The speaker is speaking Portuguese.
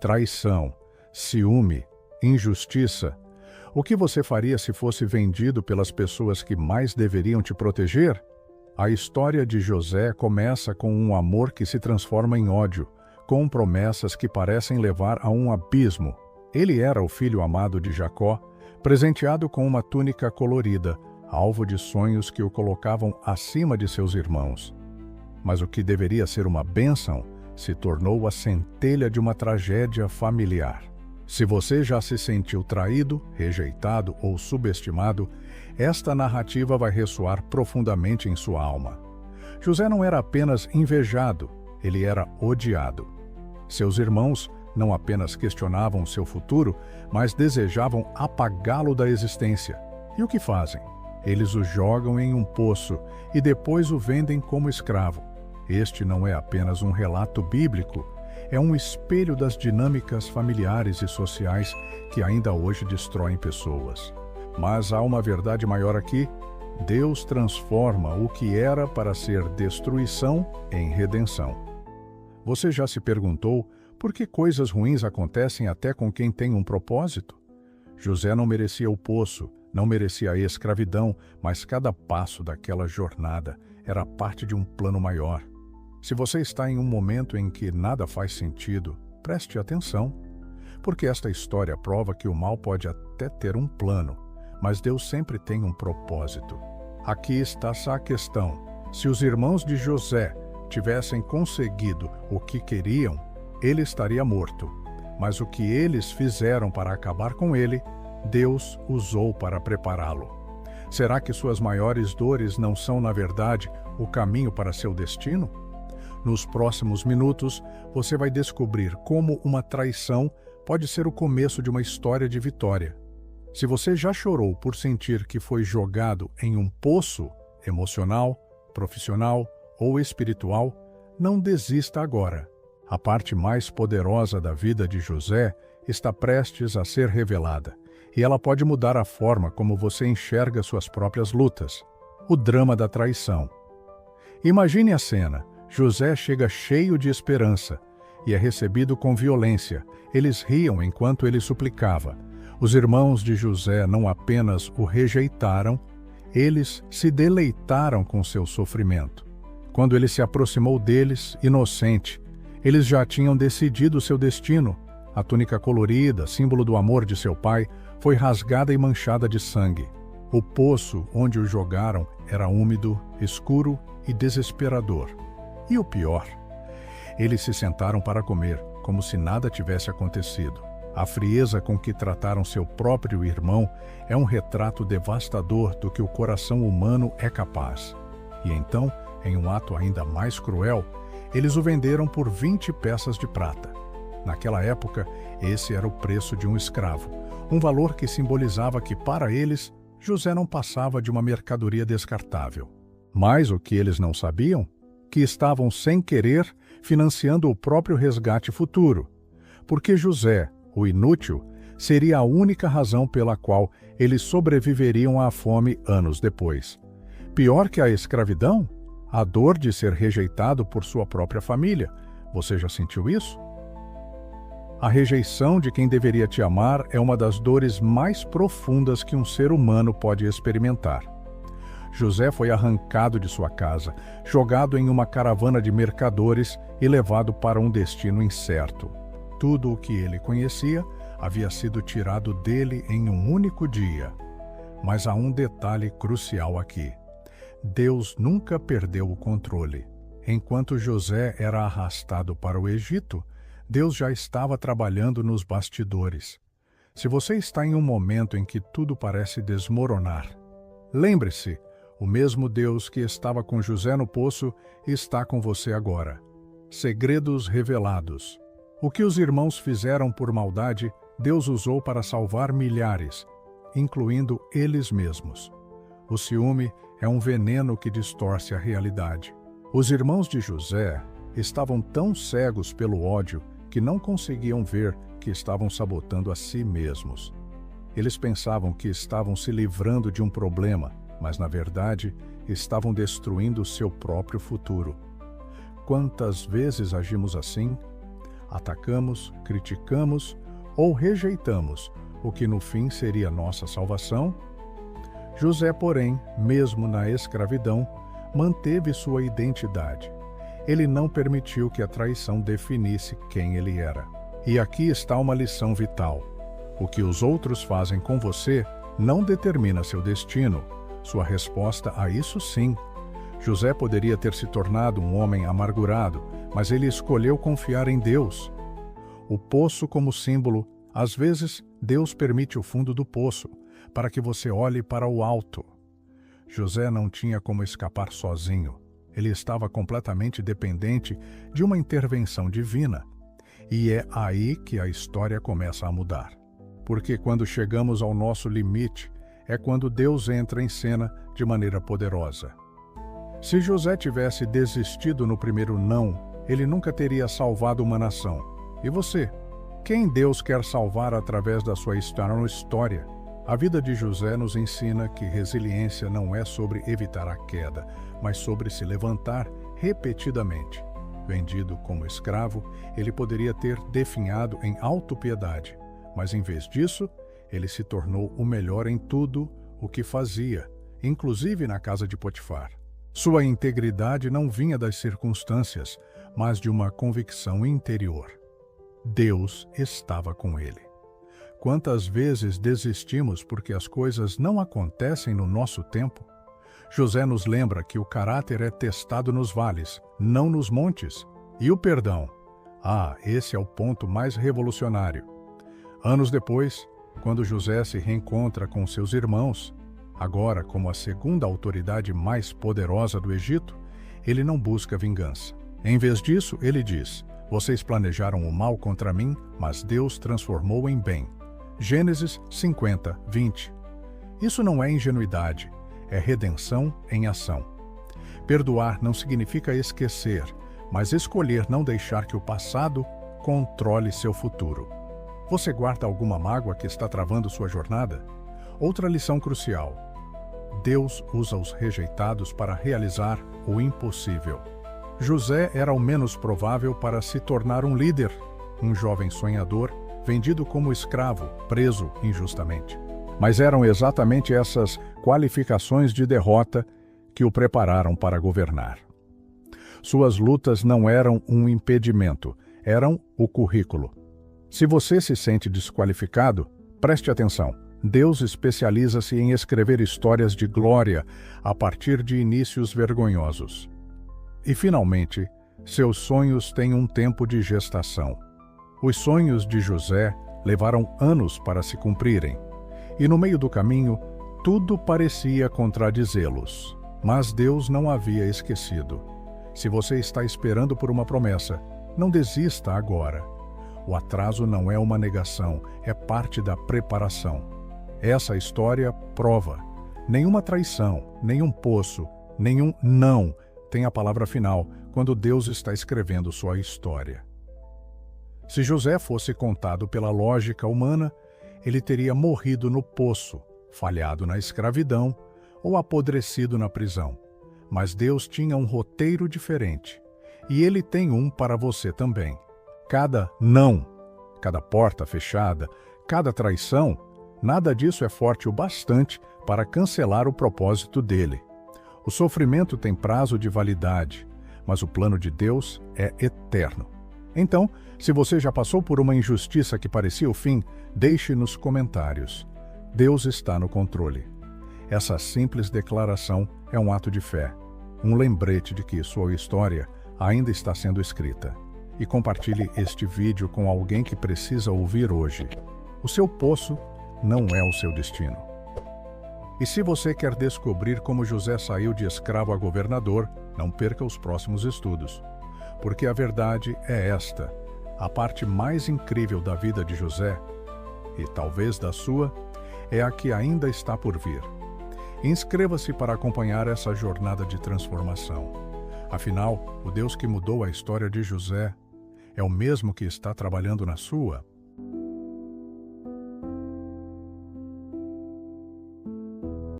traição, ciúme, injustiça. O que você faria se fosse vendido pelas pessoas que mais deveriam te proteger? A história de José começa com um amor que se transforma em ódio, com promessas que parecem levar a um abismo. Ele era o filho amado de Jacó, presenteado com uma túnica colorida, alvo de sonhos que o colocavam acima de seus irmãos. Mas o que deveria ser uma bênção se tornou a centelha de uma tragédia familiar. Se você já se sentiu traído, rejeitado ou subestimado, esta narrativa vai ressoar profundamente em sua alma. José não era apenas invejado, ele era odiado. Seus irmãos não apenas questionavam seu futuro, mas desejavam apagá-lo da existência. E o que fazem? Eles o jogam em um poço e depois o vendem como escravo. Este não é apenas um relato bíblico, é um espelho das dinâmicas familiares e sociais que ainda hoje destroem pessoas. Mas há uma verdade maior aqui: Deus transforma o que era para ser destruição em redenção. Você já se perguntou por que coisas ruins acontecem até com quem tem um propósito? José não merecia o poço, não merecia a escravidão, mas cada passo daquela jornada era parte de um plano maior. Se você está em um momento em que nada faz sentido, preste atenção, porque esta história prova que o mal pode até ter um plano, mas Deus sempre tem um propósito. Aqui está a questão: se os irmãos de José tivessem conseguido o que queriam, ele estaria morto. Mas o que eles fizeram para acabar com ele, Deus usou para prepará-lo. Será que suas maiores dores não são, na verdade, o caminho para seu destino? Nos próximos minutos, você vai descobrir como uma traição pode ser o começo de uma história de vitória. Se você já chorou por sentir que foi jogado em um poço emocional, profissional ou espiritual, não desista agora. A parte mais poderosa da vida de José está prestes a ser revelada, e ela pode mudar a forma como você enxerga suas próprias lutas. O drama da traição. Imagine a cena. José chega cheio de esperança e é recebido com violência. Eles riam enquanto ele suplicava. Os irmãos de José não apenas o rejeitaram, eles se deleitaram com seu sofrimento. Quando ele se aproximou deles, inocente, eles já tinham decidido seu destino. A túnica colorida, símbolo do amor de seu pai, foi rasgada e manchada de sangue. O poço onde o jogaram era úmido, escuro e desesperador. E o pior, eles se sentaram para comer, como se nada tivesse acontecido. A frieza com que trataram seu próprio irmão é um retrato devastador do que o coração humano é capaz. E então, em um ato ainda mais cruel, eles o venderam por 20 peças de prata. Naquela época, esse era o preço de um escravo, um valor que simbolizava que, para eles, José não passava de uma mercadoria descartável. Mas o que eles não sabiam? Que estavam, sem querer, financiando o próprio resgate futuro. Porque José, o inútil, seria a única razão pela qual eles sobreviveriam à fome anos depois. Pior que a escravidão, a dor de ser rejeitado por sua própria família. Você já sentiu isso? A rejeição de quem deveria te amar é uma das dores mais profundas que um ser humano pode experimentar. José foi arrancado de sua casa, jogado em uma caravana de mercadores e levado para um destino incerto. Tudo o que ele conhecia havia sido tirado dele em um único dia. Mas há um detalhe crucial aqui. Deus nunca perdeu o controle. Enquanto José era arrastado para o Egito, Deus já estava trabalhando nos bastidores. Se você está em um momento em que tudo parece desmoronar, lembre-se, o mesmo Deus que estava com José no poço está com você agora. Segredos revelados. O que os irmãos fizeram por maldade, Deus usou para salvar milhares, incluindo eles mesmos. O ciúme é um veneno que distorce a realidade. Os irmãos de José estavam tão cegos pelo ódio que não conseguiam ver que estavam sabotando a si mesmos. Eles pensavam que estavam se livrando de um problema, mas, na verdade, estavam destruindo seu próprio futuro. Quantas vezes agimos assim? Atacamos, criticamos ou rejeitamos o que no fim seria nossa salvação? José, porém, mesmo na escravidão, manteve sua identidade. Ele não permitiu que a traição definisse quem ele era. E aqui está uma lição vital. O que os outros fazem com você não determina seu destino. Sua resposta a isso sim. José poderia ter se tornado um homem amargurado, mas ele escolheu confiar em Deus. O poço como símbolo, às vezes Deus permite o fundo do poço, para que você olhe para o alto. José não tinha como escapar sozinho. Ele estava completamente dependente de uma intervenção divina. E é aí que a história começa a mudar. Porque quando chegamos ao nosso limite, é quando Deus entra em cena de maneira poderosa. Se José tivesse desistido no primeiro não, ele nunca teria salvado uma nação. E você? Quem Deus quer salvar através da sua história? A vida de José nos ensina que resiliência não é sobre evitar a queda, mas sobre se levantar repetidamente. Vendido como escravo, ele poderia ter definhado em autopiedade, mas em vez disso, ele se tornou o melhor em tudo o que fazia, inclusive na casa de Potifar. Sua integridade não vinha das circunstâncias, mas de uma convicção interior. Deus estava com ele. Quantas vezes desistimos porque as coisas não acontecem no nosso tempo? José nos lembra que o caráter é testado nos vales, não nos montes. E o perdão? Esse é o ponto mais revolucionário. Anos depois, quando José se reencontra com seus irmãos, agora como a segunda autoridade mais poderosa do Egito, ele não busca vingança. Em vez disso, ele diz: "Vocês planejaram o mal contra mim, mas Deus transformou em bem." Gênesis 50, 20. Isso não é ingenuidade, é redenção em ação. Perdoar não significa esquecer, mas escolher não deixar que o passado controle seu futuro. Você guarda alguma mágoa que está travando sua jornada? Outra lição crucial: Deus usa os rejeitados para realizar o impossível. José era o menos provável para se tornar um líder, um jovem sonhador, vendido como escravo, preso injustamente. Mas eram exatamente essas qualificações de derrota que o prepararam para governar. Suas lutas não eram um impedimento, eram o currículo. Se você se sente desqualificado, preste atenção. Deus especializa-se em escrever histórias de glória a partir de inícios vergonhosos. E, finalmente, seus sonhos têm um tempo de gestação. Os sonhos de José levaram anos para se cumprirem, e no meio do caminho, tudo parecia contradizê-los. Mas Deus não havia esquecido. Se você está esperando por uma promessa, não desista agora. O atraso não é uma negação, é parte da preparação. Essa história prova. Nenhuma traição, nenhum poço, nenhum não tem a palavra final quando Deus está escrevendo sua história. Se José fosse contado pela lógica humana, ele teria morrido no poço, falhado na escravidão ou apodrecido na prisão. Mas Deus tinha um roteiro diferente, e Ele tem um para você também. Cada não, cada porta fechada, cada traição, nada disso é forte o bastante para cancelar o propósito dele. O sofrimento tem prazo de validade, mas o plano de Deus é eterno. Então, se você já passou por uma injustiça que parecia o fim, deixe nos comentários. Deus está no controle. Essa simples declaração é um ato de fé, um lembrete de que sua história ainda está sendo escrita. E compartilhe este vídeo com alguém que precisa ouvir hoje. O seu poço não é o seu destino. E se você quer descobrir como José saiu de escravo a governador, não perca os próximos estudos. Porque a verdade é esta: a parte mais incrível da vida de José, e talvez da sua, é a que ainda está por vir. Inscreva-se para acompanhar essa jornada de transformação. Afinal, o Deus que mudou a história de José é o mesmo que está trabalhando na sua.